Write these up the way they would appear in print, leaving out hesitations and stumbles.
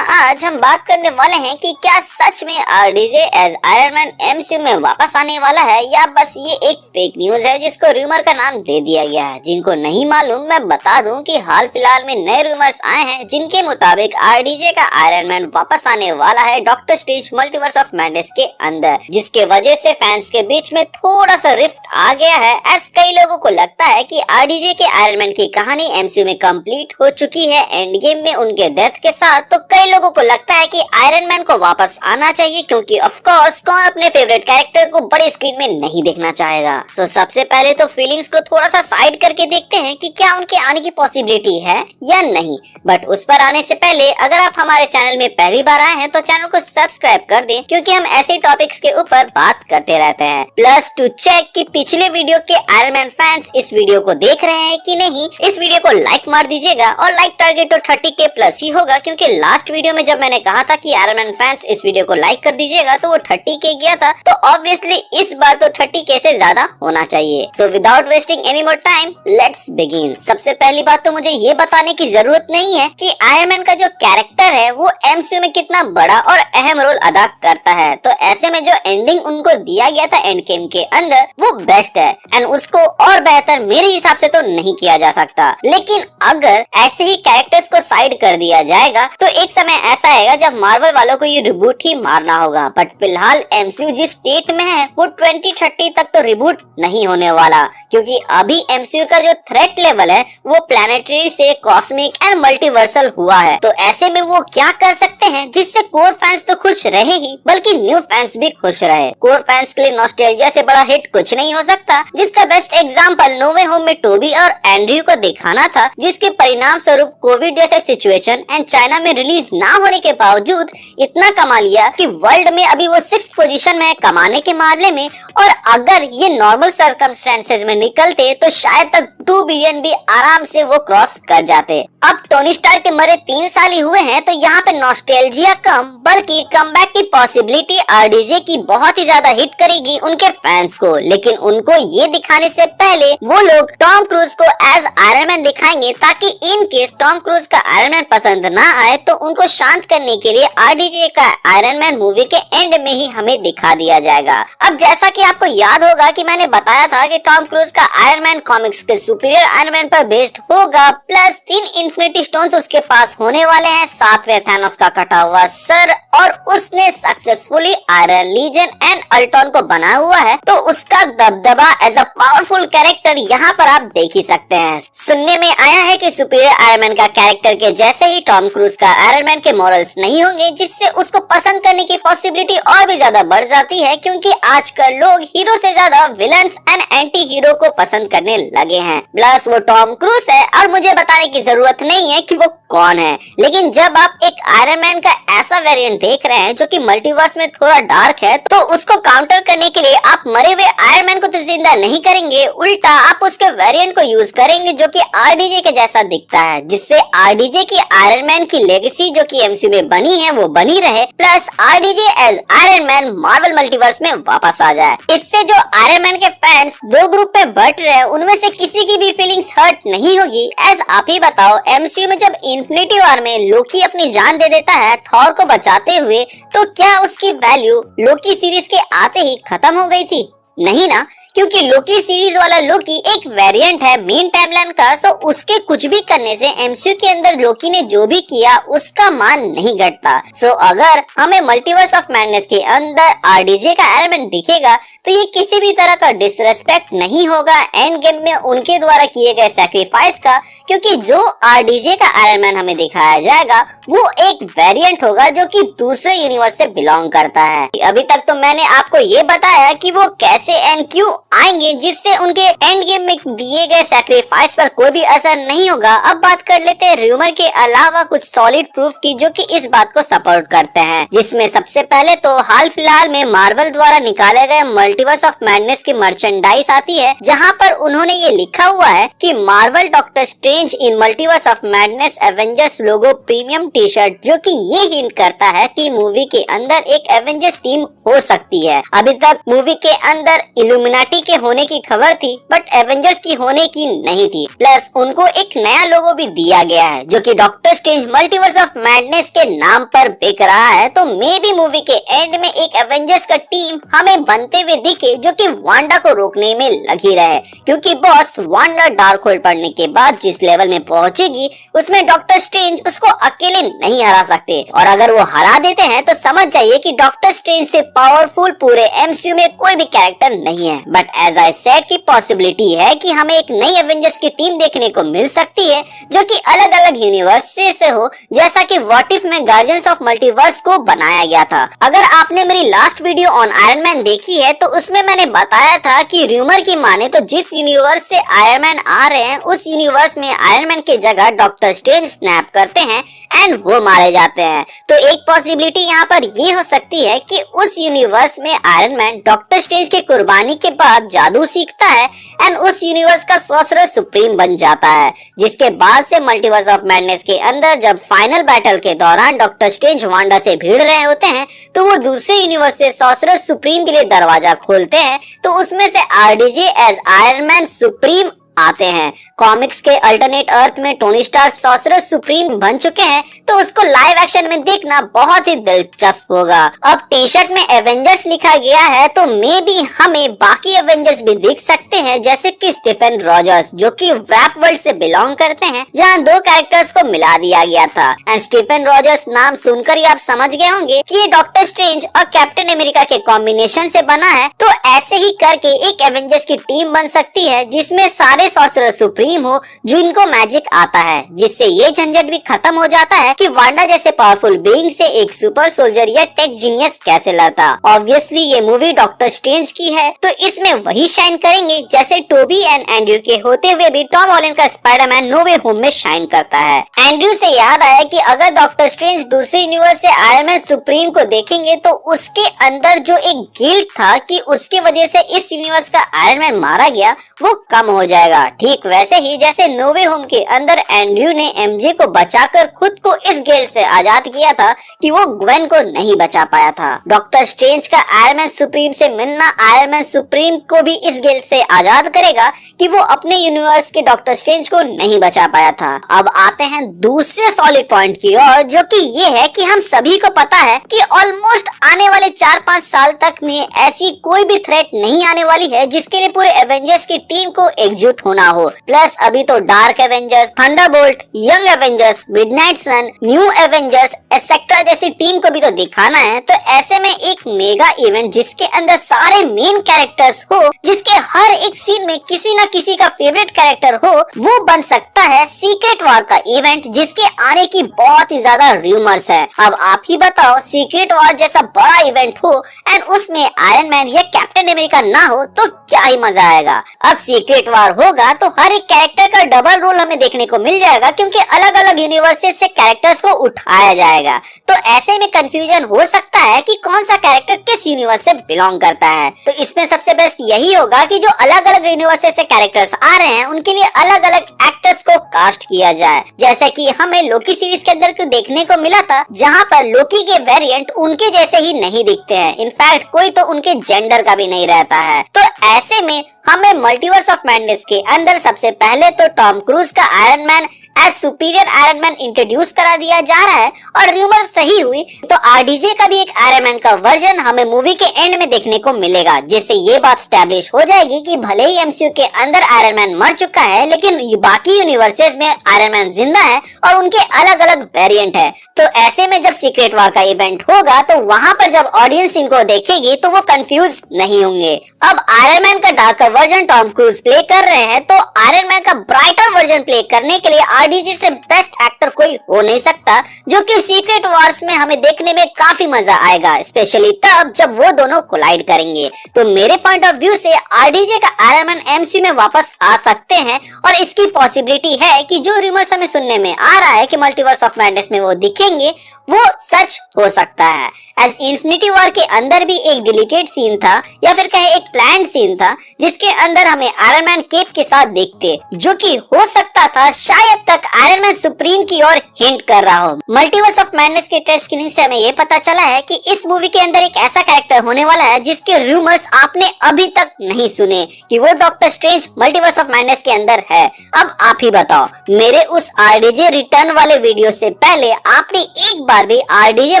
आज हम बात करने वाले हैं कि क्या सच में RDJ as Iron Man MCU में वापस आने वाला है या बस ये एक फेक न्यूज है जिसको रूमर का नाम दे दिया गया है। जिनको नहीं मालूम मैं बता दूं कि हाल फिलहाल में नए रूमर्स आए हैं जिनके मुताबिक आरडीजे का आयरन मैन वापस आने वाला है doctor strange multiverse of madness के अंदर, जिसके वजह से फैंस के बीच में थोड़ा सा रिफ्ट आ गया है। ऐसे कई लोगों को लगता है कि आरडीजे के आयरन मैन की कहानी एमसीयू में कंप्लीट हो चुकी है एंड गेम में उनके डेथ के साथ, तो कई लोगों को लगता है कि आयरन मैन को वापस आना चाहिए क्योंकि ऑफ कोर्स कौन अपने फेवरेट कैरेक्टर को बड़े स्क्रीन में नहीं देखना चाहेगा। सो सबसे पहले तो फीलिंग्स को थोड़ा सा साइड करके देखते हैं कि क्या उनके आने की पॉसिबिलिटी है या नहीं। बट उस पर आने से पहले अगर आप हमारे चैनल में पहली बार आए हैं तो चैनल को सब्सक्राइब कर दें क्योंकि हम ऐसे टॉपिक्स के ऊपर बात करते रहते हैं। प्लस टू चेक कि पिछले वीडियो के आयरन मैन फैंस इस वीडियो को देख रहे हैं कि नहीं, इस वीडियो को लाइक मार दीजिएगा और लाइक टारगेट तो 30K प्लस ही होगा क्योंकि लास्ट वीडियो में जब मैंने कहा था कि आयरन मैन फैंस इस वीडियो को लाइक कर दीजिएगा तो वो 30K गया था, तो ऑब्वियसली इस बार तो 30K से ज्यादा होना चाहिए। So without wasting any more time let's begin. सबसे पहली बात तो मुझे ये बताने की जरूरत नहीं है कि आयरन मैन का जो कैरेक्टर है वो एमसीयू में कितना बड़ा और अहम रोल अदा करता है, तो ऐसे में जो एंडिंग उनको दिया गया था एंड गेम के अंदर वो बेस्ट है एंड उसको और बेहतर मेरे हिसाब से तो नहीं किया जा सकता। लेकिन अगर ऐसे ही कैरेक्टर्स को साइड कर दिया जाएगा तो एक समय ऐसा आएगा जब मार्वल वालों को ये रिबूट ही मारना होगा। बट फिलहाल एमसीयू जिस स्टेट में है वो 2030 तक तो रिबूट नहीं होने वाला क्योंकि अभी एमसीयू का जो थ्रेट लेवल है वो प्लैनेटरी से कॉस्मिक एंड मल्टीवर्सल हुआ है। तो ऐसे में वो क्या कर सकते हैं जिससे कोर फैंस तो खुश रहे ही बल्कि न्यू फैंस भी खुश रहे। कोर फैंस के लिए नॉस्टैल्जिया से बड़ा हिट कुछ नहीं हो सकता, जिसका बेस्ट एग्जांपल नो वे होम में टोबी और एंड्रयू को दिखाना था, जिसके परिणाम स्वरूप कोविड जैसे सिचुएशन एंड चाइना में रिलीज ना होने के बावजूद इतना कमा लिया कि वर्ल्ड में अभी वो 6th पोजीशन में है कमाने के मामले में, और अगर ये नॉर्मल सर्कमस्टेंसेज में निकलते तो शायद तक 2 बिलियन भी आराम से वो क्रॉस कर जाते। अब टोनी स्टार्क के मरे 3 साल ही हुए हैं तो यहाँ पे नॉस्टैल्जिया कम बल्कि कमबैक की पॉसिबिलिटी आरडीजे की बहुत ही ज्यादा हिट करेगी उनके फैंस को। लेकिन उनको ये दिखाने से पहले वो लोग टॉम क्रूज को एज आयरन मैन दिखाएंगे ताकि इन केस टॉम क्रूज का आयरन मैन पसंद ना आए तो उनको शांत करने के लिए आरडीजे का आयरन मैन मूवी के एंड में ही हमें दिखा दिया जाएगा। अब जैसा कि आपको याद होगा कि मैंने बताया था कि टॉम क्रूज का आयरन मैन कॉमिक्स के सुपीरियर आयरन मैन पर बेस्ड होगा, प्लस 3 इन्फिनिटी स्टोन्स उसके पास होने वाले हैं, साथ में थैनोस का कटा हुआ सर, और उसने successfully Iron Legion and Ultron को बनाया हुआ है, तो उसका दबदबा एज अ पावरफुल कैरेक्टर यहाँ पर आप देख ही सकते हैं। सुनने में आया है कि सुपीरियर आयरन मैन का कैरेक्टर के जैसे ही टॉम क्रूज का आयरन मैन के मॉरल्स नहीं होंगे, जिससे उसको पसंद करने की पॉसिबिलिटी और भी ज्यादा बढ़ जाती है क्योंकि आजकल लोग हीरो से ज्यादा विलन्स एंड एंटी हीरो को पसंद करने लगे हैं। प्लस वो टॉम क्रूज है और मुझे बताने की जरूरत नहीं है कि वो कौन है, लेकिन जब आप एक आयरन मैन का ऐसा वेरिएंट देख रहे हैं जो कि मल्टीवर्स में थोड़ा डार्क है, तो उसको काउंटर करने के लिए आप मरे हुए आयरन मैन को तो जिंदा नहीं करेंगे, उल्टा आप उसके वेरिएंट को यूज करेंगे जो कि आरडीजे के जैसा दिखता है, जिससे आरडीजे की आयरन मैन की लेगेसी जो कि एमसीयू में बनी है वो बनी रहे, plus RDJ as Iron Man Marvel multiverse में वापस आ जाए। इससे जो आयरन मैन के फैंस 2 ग्रुप में बट रहे हैं उनमें से किसी की भी फीलिंग्स हर्ट नहीं होगी। एज आप ही बताओ, एमसीयू में जब इन्फिनिटी वॉर में लोकी अपनी जान दे देता है थॉर को बचाते हुए, तो क्या उसकी वैल्यू लोकी सीरीज के आते ही खत्म हो गई थी? नहीं ना, क्योंकि लोकी सीरीज वाला लोकी एक वेरिएंट है मेन टाइमलाइन का, सो उसके कुछ भी करने से एमसीयू के अंदर लोकी ने जो भी किया उसका मान नहीं घटता। सो अगर हमें मल्टीवर्स ऑफ मैडनेस के अंदर आरडीजे का आयरन मैन दिखेगा तो ये किसी भी तरह का डिसरेस्पेक्ट नहीं होगा एंड गेम में उनके द्वारा किए गए सैक्रिफाइस का, क्योंकि जो आरडीजे का आयरन मैन हमें दिखाया जाएगा वो एक वेरिएंट होगा जो कि दूसरे यूनिवर्स से बिलोंग करता है। अभी तक तो मैंने आपको ये बताया कि वो कैसे एंड क्यों आएंगे जिससे उनके एंड गेम में दिए गए सैक्रिफाइस पर कोई भी असर नहीं होगा। अब बात कर लेते हैं रूमर के अलावा कुछ सॉलिड प्रूफ की जो कि इस बात को सपोर्ट करते हैं, जिसमें सबसे पहले तो हाल फिलहाल में मार्वल द्वारा निकाले गए मल्टीवर्स ऑफ मैडनेस की मर्चेंडाइज आती है, जहां पर उन्होंने ये लिखा हुआ है कि Marvel doctor strange in multiverse of madness Avengers logo premium T shirt, जो कि ये हिंट करता है कि मूवी के अंदर एक एवेंजर्स टीम हो सकती है। अभी तक मूवी के अंदर इल्यूमिनाटी कंपनी के होने की खबर थी, बट एवेंजर्स की होने की नहीं थी। प्लस उनको एक नया लोगो भी दिया गया है जो कि doctor strange multiverse of madness के नाम पर बिक रहा है। तो मे बी मूवी के एंड में एक एवेंजर्स का टीम हमें बनते हुए दिखे जो कि वांडा को रोकने में लगी रहे, क्योंकि बॉस वांडा डार्क होल्ड पढ़ने के बाद जिस लेवल में पहुंचेगी उसमें डॉक्टर स्ट्रेंज उसको अकेले नहीं हरा सकते, और अगर वो हरा देते हैं तो समझ जाइए कि डॉक्टर स्ट्रेंज से पावरफुल पूरे एमसीयू में कोई भी कैरेक्टर नहीं है। बट एज आई सेड की पॉसिबिलिटी है कि हमें एक नई एवेंजर्स की टीम देखने को मिल सकती है जो कि अलग अलग यूनिवर्स से हो, जैसा कि व्हाट इफ में गार्डियंस ऑफ मल्टीवर्स को बनाया गया था। अगर आपने मेरी last video on iron man देखी है तो उसमें मैंने बताया था कि रूमर की माने तो जिस यूनिवर्स से आयरन मैन आ रहे हैं उस यूनिवर्स में आयरन मैन की जगह डॉक्टर स्ट्रेंज स्नैप करते हैं एंड वो मारे जाते हैं। तो एक पॉसिबिलिटी यहाँ पर ये हो सकती है कि उस यूनिवर्स में आयरन मैन डॉक्टर स्ट्रेंज के कुर्बानी के बाद जादू सीखता है एंड उस यूनिवर्स का सॉर्सरर सुप्रीम बन जाता है, जिसके बाद से मल्टीवर्स ऑफ मैडनेस के अंदर जब फाइनल बैटल के दौरान डॉक्टर स्ट्रेंज वांडा से भिड़ रहे होते हैं तो वो दूसरे यूनिवर्स से सॉर्सरर सुप्रीम के लिए दरवाजा खोलते हैं, तो उसमें से RDJ as Iron Man Supreme आते हैं। कॉमिक्स के अल्टरनेट अर्थ में टोनी स्टार्क सॉर्सरर सुप्रीम बन चुके हैं, तो उसको लाइव एक्शन में देखना बहुत ही दिलचस्प होगा। अब टी शर्ट में एवेंजर्स लिखा गया है तो मे बी हमें बाकी एवेंजर्स भी दिख सकते हैं, जैसे कि स्टीफन रॉजर्स जो कि रैप वर्ल्ड से बिलोंग करते हैं, जहां दो कैरेक्टर्स को मिला दिया गया था। एंड स्टीफन रॉजर्स नाम सुनकर ही आप समझ गए होंगे कि ये डॉक्टर स्ट्रेंज और कैप्टन अमेरिका के कॉम्बिनेशन से बना है। तो ऐसे ही करके एक एवेंजर्स की टीम बन सकती है जिसमें सारे सॉर्सरर सुप्रीम हो जिनको मैजिक आता है, जिससे ये झंझट भी खत्म हो जाता है कि वांडा जैसे पावरफुल बीइंग से एक सुपर सोल्जर या टेक जीनियस कैसे लड़ता। ऑब्वियसली ये मूवी डॉक्टर स्ट्रेंज की है तो इसमें वही शाइन करेंगे जैसे टोबी एंड एंड्रयू के होते हुए भी टॉम हॉलैंड का स्पाइडरमैन नो वे होम में शाइन करता है। एंड्रयू से याद आया कि अगर डॉक्टर स्ट्रेंज दूसरे यूनिवर्स से आयरन मैन सुप्रीम को देखेंगे तो उसके अंदर जो एक गिल्ट था कि उसकी वजह से इस यूनिवर्स का आयरन मैन मारा गया वो कम हो जाएगा। ठीक वैसे ही जैसे नो वे होम के अंदर एंड्रयू ने एमजे को बचाकर खुद को इस गिल्ट से आजाद किया था कि वो ग्वेन को नहीं बचा पाया था। डॉक्टर स्ट्रेंज का आयरन मैन सुप्रीम से मिलना आयरन मैन सुप्रीम को भी इस गिल्ट से आजाद करेगा कि वो अपने यूनिवर्स के डॉक्टर स्ट्रेंज को नहीं बचा पाया था। अब आते हैं दूसरे सॉलिड पॉइंट की ओर, जो कि ये है कि हम सभी को पता है कि ऑलमोस्ट आने वाले 4-5 साल तक में ऐसी कोई भी थ्रेट नहीं आने वाली है जिसके लिए पूरे एवेंजर्स की टीम को एकजुट होना हो। प्लस अभी तो Dark Avengers, Thunderbolt, Young Avengers, Midnight Sun, New Avengers et cetera जैसी टीम को भी तो दिखाना है। तो ऐसे में एक मेगा इवेंट जिसके अंदर सारे मेन कैरेक्टर्स हो, जिसके हर एक सीन में किसी न किसी का फेवरेट कैरेक्टर हो, वो बन सकता है सीक्रेट वॉर का इवेंट, जिसके आने की बहुत ही ज्यादा रूमर्स है। अब आप ही बताओ, सीक्रेट वॉर जैसा बड़ा इवेंट हो एंड उसमें आयरन मैन या कैप्टन अमेरिका ना हो तो क्या ही मजा आएगा। अब सीक्रेट वॉर होगा तो हर एक कैरेक्टर का डबल रोल हमें देखने को मिल जाएगा, क्योंकि अलग अलग यूनिवर्सेस से कैरेक्टर्स को उठाया जाएगा। तो ऐसे में कंफ्यूजन हो सकता है कि कौन सा कैरेक्टर किस यूनिवर्स से बिलोंग करता है। तो इसमें सबसे बेस्ट यही होगा कि जो अलग अलग यूनिवर्सेस से कैरेक्टर्स आ रहे हैं उनके लिए अलग अलग एक्टर्स को कास्ट किया जाए, जैसे कि हमें लोकी सीरीज के अंदर देखने को मिला था, जहाँ पर लोकी के वेरिएंट उनके जैसे ही नहीं दिखते हैं। इनफैक्ट कोई तो उनके जेंडर का भी नहीं रहता है। तो ऐसे में हमें मल्टीवर्स ऑफ मैडनेस के अंदर सबसे पहले तो टॉम क्रूज का Iron Man as Superior Iron Man introduce करा दिया जा रहा है, और रूमर सही हुई तो आरडीजे का भी एक आयरन मैन का वर्जन हमें मूवी के एंड में देखने को मिलेगा, जिससे ये बात स्टैब्लिश हो जाएगी कि भले ही एमसीयू के अंदर आयरन मैन मर चुका है, लेकिन बाकी यूनिवर्सेस में आयरन मैन जिंदा है और उनके अलग अलग वेरिएंट है। तो ऐसे में जब सीक्रेट वॉर का इवेंट होगा तो वहाँ पर जब ऑडियंस इनको देखेगी तो वो कंफ्यूज नहीं होंगे। अब आयरन मैन का darker version Tom cruise play कर रहे हैं, तो आयरन मैन का ब्राइटर वर्जन प्ले करने के लिए आरडीजे से बेस्ट एक्टर कोई हो नहीं सकता, जो कि सीक्रेट वॉर्स में हमें देखने में काफी मजा आएगा, स्पेशली तब जब वो दोनों कोलाइड करेंगे। तो मेरे पॉइंट ऑफ व्यू से आरडीजे का आयरन मैन एमसीयू में वापस आ सकते हैं और इसकी पॉसिबिलिटी है कि जो रूमर्स हमें सुनने में आ रहा है कि मल्टीवर्स ऑफ मैडनेस में वो दिखेंगे वो सच हो सकता है। एज इन्फिनिटी वॉर के अंदर भी एक डिलीटेड सीन था या फिर कहे एक प्लान्ड सीन था जिसके अंदर हमें आयरन मैन केप के साथ देखते, जो कि हो सकता था शायद तक आयरन मैन सुप्रीम की ओर हिंट कर रहा हो। मल्टीवर्स ऑफ मैडनेस के टेस्ट स्क्रीनिंग से हमें ये पता चला है कि इस मूवी के अंदर एक ऐसा कैरेक्टर होने वाला है जिसके रूमर्स आपने अभी तक नहीं सुने कि वो doctor strange multiverse of madness के अंदर है। अब आप ही बताओ, मेरे उस आरडीजे रिटर्न वाले वीडियो से पहले आपने एक बार भी आरडीजे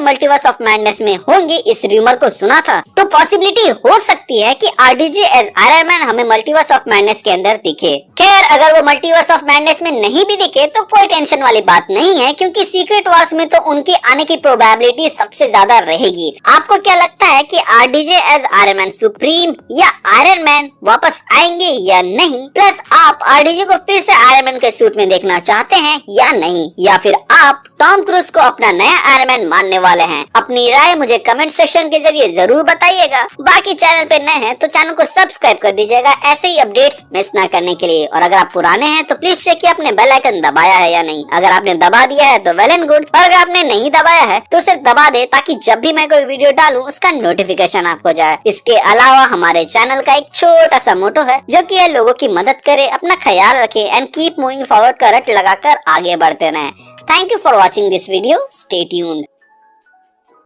मल्टीवर्स ऑफ मैडनेस में होंगे इस रूमर को सुना था? तो पॉसिबिलिटी हो सकती है कि आरडीजे एज आयरन मैन हमें मल्टीवर्स ऑफ मैडनेस के अंदर दिखे। खैर, अगर वो मल्टीवर्स ऑफ मैडनेस में नहीं भी दिखे तो कोई टेंशन वाली बात नहीं है, क्योंकि सीक्रेट वॉर्स में तो उनके आने की प्रोबेबिलिटी सबसे ज्यादा रहेगी। आपको क्या लगता है कि RDJ as Iron Man Supreme या आयरन मैन वापस आएंगे या नहीं? प्लस आप आरडीजे को फिर से आयरन मैन के सूट में देखना चाहते हैं या नहीं, या फिर आप टॉम क्रूज को अपना नया आयरन मैन मानने वाले हैं? अपनी राय मुझे कमेंट सेक्शन के जरिए जरूर बताइएगा। बाकी चैनल पे नए हैं तो चैनल को सब्सक्राइब कर दीजिएगा ऐसे ही अपडेट्स मिस ना करने के लिए। और अगर आप पुराने हैं तो प्लीज चेक किए आपने बेल आइकन दबाया है या नहीं। अगर आपने दबा दिया है तो वेल एंड गुड, और अगर आपने नहीं दबाया है तो उसे दबा दे ताकि जब भी मैं कोई वीडियो डालूं उसका नोटिफिकेशन आपको जाए। इसके अलावा हमारे चैनल का एक छोटा सा मोटो है जो कि है लोगों की मदद करे, अपना ख्याल रखे एंड कीप मूविंग फॉरवर्ड का रट लगाकर आगे बढ़ते रहें। Thank you for watching this video. Stay tuned.